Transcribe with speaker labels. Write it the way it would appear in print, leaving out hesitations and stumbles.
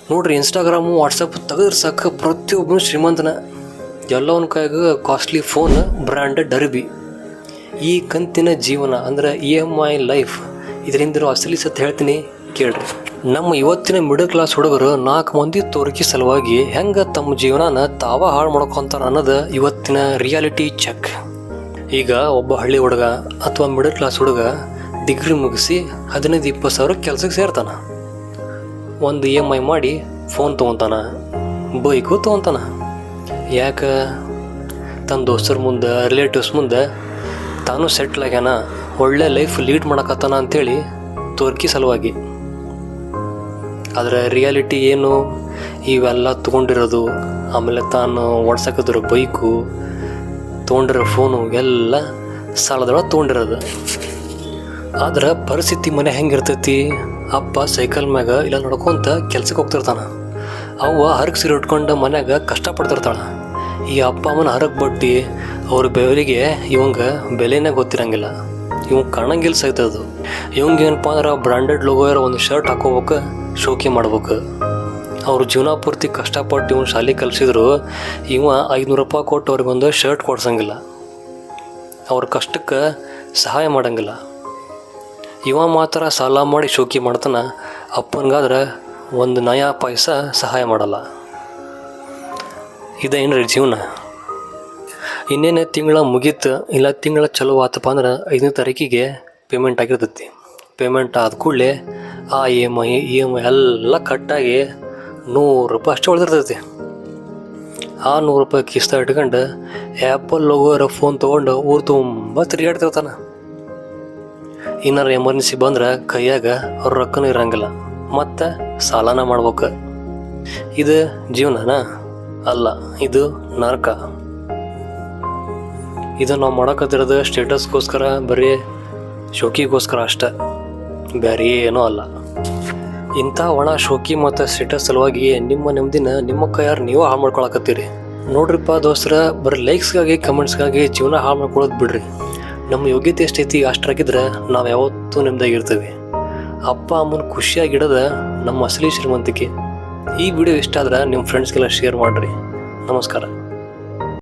Speaker 1: ನೋಡ್ರಿ, Instagram WhatsApp ತೆಗೆದ್ರೆ ಸಾಕು ಪ್ರತಿಯೊಬ್ಬನು ಶ್ರೀಮಂತನ. ಎಲ್ಲವನ್ನ ಕೈಯಾಗ ಕಾಸ್ಟ್ಲಿ ಫೋನ್, ಬ್ರ್ಯಾಂಡೆಡ್ ಅರಿಬಿ. ಈ ಕಂತಿನ ಜೀವನ ಅಂದ್ರೆ EMI ಲೈಫ್. ಇದರಿಂದ ಅಸಲಿ ಸತ್ ಹೇಳ್ತೀನಿ ಕೇಳ್ರಿ. ನಮ್ಮ ಇವತ್ತಿನ ಮಿಡಲ್ ಕ್ಲಾಸ್ ಹುಡುಗರು 4 ಮಂದಿ ತೋರಿಕೆ ಸಲುವಾಗಿ ಹೆಂಗೆ ತಮ್ಮ ಜೀವನನ ತಾವ ಹಾಳು ಮಾಡ್ಕೊತಾರ ಅನ್ನೋದು ಇವತ್ತಿನ ರಿಯಾಲಿಟಿ ಚೆಕ್. ಈಗ ಒಬ್ಬ ಹಳ್ಳಿ ಹುಡುಗ ಅಥವಾ ಮಿಡಲ್ ಕ್ಲಾಸ್ ಹುಡುಗ ಡಿಗ್ರಿ ಮುಗಿಸಿ 15-20 ಸಾವಿರ ಕೆಲ್ಸಕ್ಕೆ ಸೇರ್ತಾನ. ಒಂದು EMI ಮಾಡಿ ಫೋನ್ ತೊಗೊತಾನ, ಬೈಕು ತೊಗೊತಾನ. ಯಾಕೆ? ತನ್ನ ದೋಸ್ತರ ಮುಂದೆ, ರಿಲೇಟಿವ್ಸ್ ಮುಂದೆ ತಾನು ಸೆಟ್ಲ್ ಆಗ್ಯಾನ, ಒಳ್ಳೆ ಲೈಫ್ ಲೀಡ್ ಮಾಡಕತ್ತಾನ ಅಂಥೇಳಿ ತೋರ್ಕಿ ಸಲುವಾಗಿ. ಆದರೆ ರಿಯಾಲಿಟಿ ಏನು? ಇವೆಲ್ಲ ತೊಗೊಂಡಿರೋದು, ಆಮೇಲೆ ತಾನು ಓಡ್ಸಕತ್ತಿರೋ ಬೈಕು, ತೊಗೊಂಡಿರೋ ಫೋನು ಎಲ್ಲ ಸಾಲದೊಳಗೆ ತೊಗೊಂಡಿರೋದು. ಆದ್ರೆ ಪರಿಸ್ಥಿತಿ ಮನೆ ಹೆಂಗಿರ್ತೈತಿ? ಅಪ್ಪ ಸೈಕಲ್ ಮ್ಯಾಗ ಇಲ್ಲ ನಡ್ಕೊಂತ ಕೆಲ್ಸಕ್ಕೆ ಹೋಗ್ತಿರ್ತಾನ, ಅವ್ವ ಹರಗೆ ಸೀರೆ ಉಟ್ಕೊಂಡು ಮನ್ಯಾಗ ಕಷ್ಟಪಡ್ತಿರ್ತಾಳೆ. ಈ ಅಪ್ಪ ಅಮ್ಮನ ಹರಗೆ ಬಟ್ಟಿ ಅವ್ರ ಬೆವರಿಗೆ ಇವಂಗೆ ಬೆಲೆನೇ ಗೊತ್ತಿರಂಗಿಲ್ಲ, ಇವಂಗೆ ಕಾಣಂಗಿಲ್ಲ ಸೈತದು. ಇವಂಗೆ ಏನಪ್ಪ ಅಂದ್ರೆ ಬ್ರ್ಯಾಂಡೆಡ್ ಲೋಗೋ ಇರೋ ಒಂದು ಶರ್ಟ್ ಹಾಕೋಬೇಕು, ಶೋಕಿ ಮಾಡ್ಬೇಕು. ಅವ್ರ ಜೀವನ ಪೂರ್ತಿ ಕಷ್ಟಪಟ್ಟು ಇವ್ನು ಶಾಲೆ ಕಲಿಸಿದ್ರು ಇವ 500 ರೂಪಾಯಿ ಕೊಟ್ಟು ಅವ್ರಿಗೊಂದು ಶರ್ಟ್ ಕೊಡ್ಸಂಗಿಲ್ಲ, ಅವ್ರ ಕಷ್ಟಕ್ಕೆ ಸಹಾಯ ಮಾಡಂಗಿಲ್ಲ. ಇವ ಮಾತ್ರ ಸಾಲ ಮಾಡಿ ಶೋಕಿ ಮಾಡ್ತಾನೆ, ಅಪ್ಪನಿಗಾದ್ರೆ ಒಂದು ನಯಾ ಪೈಸ ಸಹಾಯ ಮಾಡಲ್ಲ. ಇದೇನ್ರಿ ಜೀವನ? ಇನ್ನೇನು ತಿಂಗಳ ಮುಗೀತು, ಇಲ್ಲ ತಿಂಗಳ ಚಲೋ ಆತಪ್ಪ ಅಂದ್ರೆ 5ನೇ ತಾರೀಕಿಗೆ ಪೇಮೆಂಟ್ ಆಗಿರ್ತೈತಿ. ಪೇಮೆಂಟ್ ಆದ ಕೂಡಲೇ ಆ EMI ಎಲ್ಲ ಕಟ್ಟಾಗಿ 100 ರೂಪಾಯಿ ಅಷ್ಟೇ ಉಳಿದಿರ್ತೈತಿ. ಆ 100 ರೂಪಾಯಿ ಕಿಸ್ತ ಇಟ್ಕೊಂಡು ಆ್ಯಪಲ್ ಲೋಗೋ ಇರೋ ಫೋನ್ ತೊಗೊಂಡು ಊರು ತುಂಬ ತಿರುಗಾಡ್ತಿರ್ತಾನೆ. ಏನಾರು ಎಮರ್ಜೆನ್ಸಿ ಬಂದ್ರೆ ಕೈಯಾಗ ಅವ್ರ ರೊಕ್ಕನೂ ಇರಂಗಿಲ್ಲ, ಮತ್ತು ಸಾಲನ ಮಾಡ್ಬೇಕು. ಇದು ಜೀವನನಾ? ಅಲ್ಲ, ಇದು ನರಕ. ಇದು ನಾವು ಮಾಡೋಕತ್ತಿರೋದು ಸ್ಟೇಟಸ್ಗೋಸ್ಕರ, ಬರೀ ಶೋಕಿಗೋಸ್ಕರ ಅಷ್ಟೆ, ಬೇರೆ ಏನೂ ಅಲ್ಲ. ಇಂಥ ಒಣ ಶೋಕಿ ಮತ್ತು ಸ್ಟೇಟಸ್ ಸಲುವಾಗಿ ನಿಮ್ಮ ನೆಮ್ಮದಿನ ನಿಮ್ಮ ಕೈಯಾರು ನೀವು ಹಾಳು ಮಾಡ್ಕೊಳಕತ್ತೀರಿ. ನೋಡ್ರಿಪ್ಪ ದೋಸ್ತರ, ಬರೀ ಲೈಕ್ಸ್ಗಾಗಿ ಕಮೆಂಟ್ಸ್ಗಾಗಿ ಜೀವನ ಹಾಳು ಮಾಡ್ಕೊಳ್ಳೋದು ಬಿಡ್ರಿ. ನಮ್ಮ ಯೋಗ್ಯತೆ ಎಷ್ಟೈತಿ ಅಷ್ಟಾಗಿದ್ರೆ ನಾವು ಯಾವತ್ತೂ ನೆಮ್ಮದಿಯಾಗಿರ್ತೀವಿ. ಅಪ್ಪ ಅಮ್ಮನ ಖುಷಿಯಾಗಿಡೋದ ನಮ್ಮ ಅಸಲಿ ಶ್ರೀಮಂತಿಕೆ. ಈ ವಿಡಿಯೋ ಇಷ್ಟ ಆದ್ರೆ ನಿಮ್ಮ ಫ್ರೆಂಡ್ಸ್ಗೆಲ್ಲ ಶೇರ್ ಮಾಡಿರಿ. ನಮಸ್ಕಾರ.